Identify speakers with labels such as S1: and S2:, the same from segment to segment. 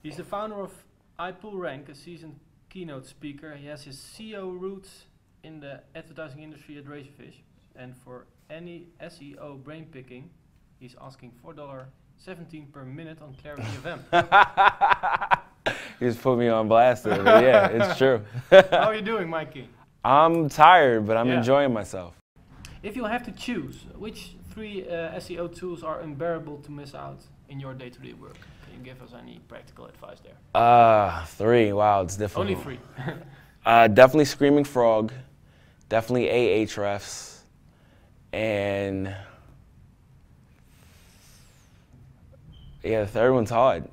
S1: He's the founder of iPullRank, a seasoned keynote speaker. He has his CEO roots in the advertising industry at Razorfish. And for any SEO brain picking, he's asking $4.17 per minute on Clarity FM.
S2: You just put me on blast there, but yeah, it's true.
S1: How are you doing, Mikey?
S2: I'm tired, but I'm enjoying myself.
S1: If you have to choose, which three SEO tools are unbearable to miss out in your day-to-day work? Can you give us any practical advice there?
S2: Three. Wow, it's difficult.
S1: Only three.
S2: Definitely Screaming Frog, definitely Ahrefs, and yeah, the third one's hard.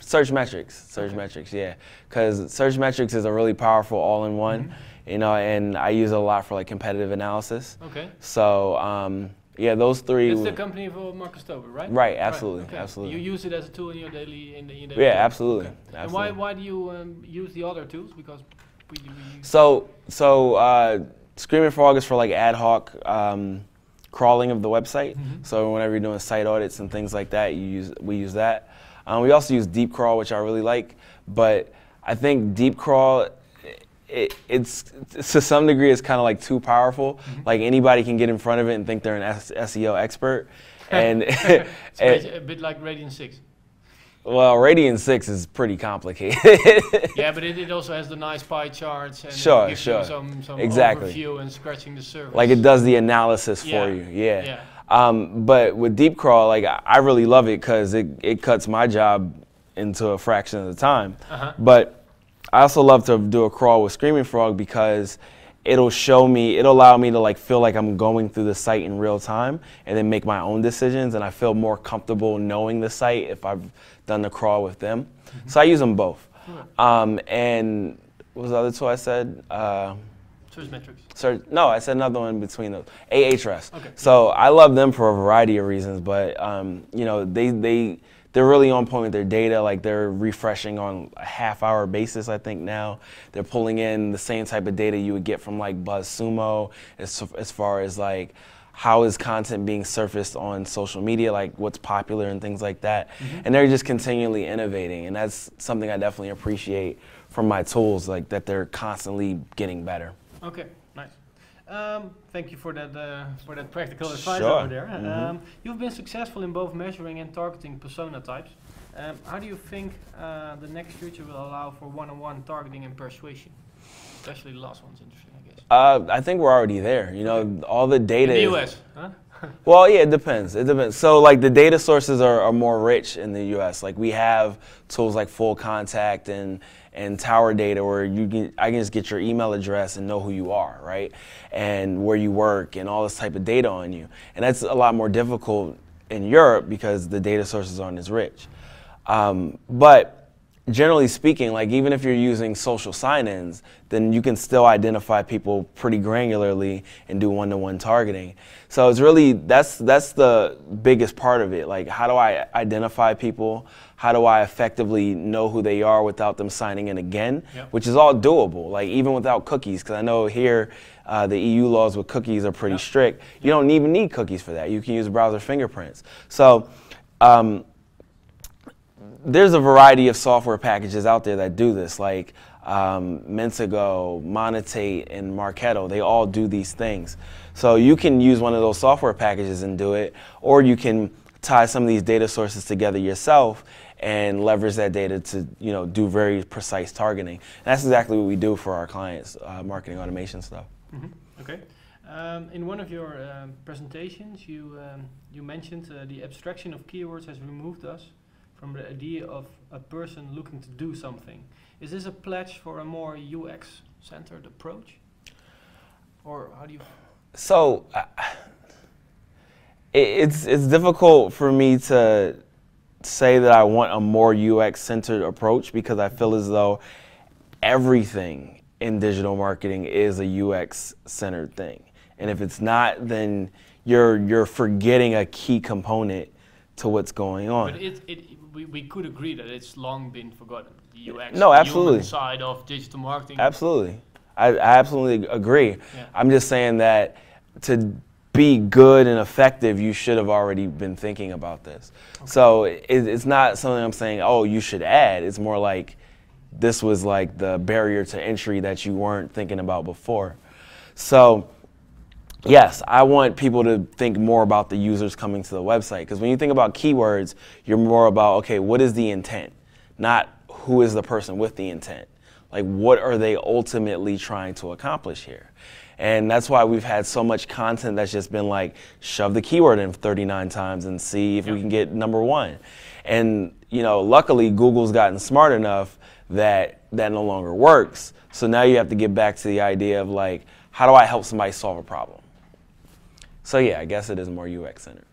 S2: Search metrics, yeah, because search metrics is a really powerful all-in-one, you know, and I use it a lot for like competitive analysis.
S1: Okay.
S2: So yeah, those three.
S1: It's the company of Marcus Tober, right?
S2: Right, absolutely,
S1: Right, okay.
S2: absolutely.
S1: You use it as a tool in your daily.
S2: Yeah, absolutely.
S1: Okay.
S2: Absolutely.
S1: And why do you use the other tools? Because we
S2: So Screaming Frog is for like ad hoc crawling of the website. So whenever you're doing site audits and things like that, we use that. We also use Deep Crawl, which I really like, but I think Deep Crawl, it's to some degree it's kind of like too powerful. Like anybody can get in front of it and think they're an SEO expert, and
S1: it's a bit like Radian 6.
S2: Well, Radian 6 is pretty complicated.
S1: Yeah, but it also has the nice pie charts and
S2: sure,
S1: it gives
S2: sure.
S1: you some
S2: Exactly.
S1: overview and scratching the surface.
S2: Like it does the analysis for you. Yeah. But with Deep Crawl, like I really love it because it cuts my job into a fraction of the time. But I also love to do a crawl with Screaming Frog because it'll allow me to like feel like I'm going through the site in real time and then make my own decisions, and I feel more comfortable knowing the site if I've done the crawl with them. So I use them both. And what was the other two I said?
S1: Search metrics.
S2: No, I said another one between those. Ahrefs.
S1: Okay.
S2: So I love them for a variety of reasons, but you know, they're really on point with their data. Like they're refreshing on a half-hour basis, I think now. They're pulling in the same type of data you would get from like BuzzSumo as far as like how is content being surfaced on social media, like what's popular and things like that. And they're just continually innovating, and that's something I definitely appreciate from my tools, like that they're constantly getting better.
S1: Okay, nice. Thank you for that practical advice over there. You've been successful in both measuring and targeting persona types. How do you think the next future will allow for one-on-one targeting and persuasion? Especially the last one's interesting, I guess.
S2: I think we're already there. You know, all the data.
S1: In the US, huh?
S2: Well, yeah, it depends. It depends. So, like, the data sources are more rich in the U.S. Like, we have tools like Full Contact and Tower Data where I can just get your email address and know who you are, right? And where you work and all this type of data on you. And that's a lot more difficult in Europe because the data sources aren't as rich. But generally speaking, like even if you're using social sign-ins, then you can still identify people pretty granularly and do one-to-one targeting. So it's really, that's the biggest part of it. Like, how do I identify people? How do I effectively know who they are without them signing in again? Which is all doable, like even without cookies, because I know here the EU laws with cookies are pretty strict. You don't even need cookies for that. You can use browser fingerprints. So there's a variety of software packages out there that do this, like Mentigo, Monetate, and Marketo. They all do these things. So you can use one of those software packages and do it, or you can tie some of these data sources together yourself and leverage that data to, you know, do very precise targeting. And that's exactly what we do for our clients, marketing automation stuff.
S1: Okay. In one of your presentations, you mentioned the abstraction of keywords has removed us from the idea of a person looking to do something. Is this a pledge for a more UX-centered approach? Or how do you...
S2: So, it's difficult for me to say that I want a more UX-centered approach because I feel as though everything in digital marketing is a UX-centered thing. And if it's not, then you're forgetting a key component to what's going on.
S1: But we could agree that it's long been forgotten. The UX,
S2: no, absolutely.
S1: The human side of digital marketing.
S2: Absolutely. I absolutely agree. I'm just saying that to be good and effective, you should have already been thinking about this. Okay. So it's not something I'm saying, oh, you should add. It's more like this was like the barrier to entry that you weren't thinking about before. So yes, I want people to think more about the users coming to the website, because when you think about keywords, you're more about, okay, what is the intent? Not who is the person with the intent. Like, what are they ultimately trying to accomplish here? And that's why we've had so much content that's just been like, shove the keyword in 39 times and see if we can get #1. And, you know, luckily Google's gotten smart enough that that no longer works. So now you have to get back to the idea of like, how do I help somebody solve a problem? So yeah, I guess it is more UX centered.